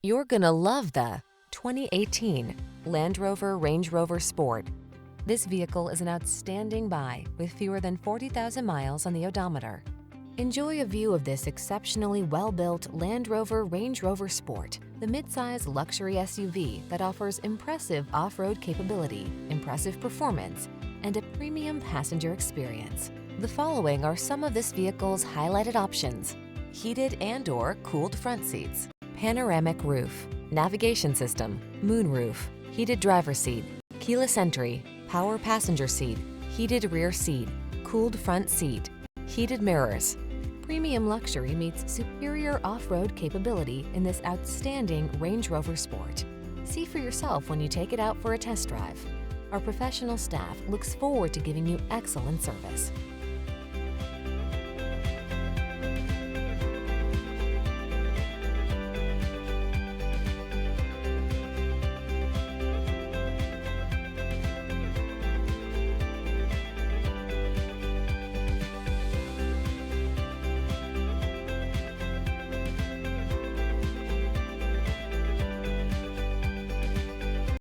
You're gonna love the 2018 Landrover Range Rover Sport. This vehicle is an outstanding buy with fewer than 40,000 miles on the odometer. Enjoy a view of this exceptionally well-built Landrover Range Rover Sport, the midsize luxury SUV that offers impressive off-road capability, impressive performance, and a premium passenger experience. The following are some of this vehicle's highlighted options: heated and/or cooled front seats, panoramic roof, navigation system, moonroof, heated driver's seat, keyless entry, power passenger seat, heated rear seat, cooled front seat, heated mirrors. Premium luxury meets superior off-road capability in this outstanding Range Rover Sport. See for yourself when you take it out for a test drive. Our professional staff looks forward to giving you excellent service.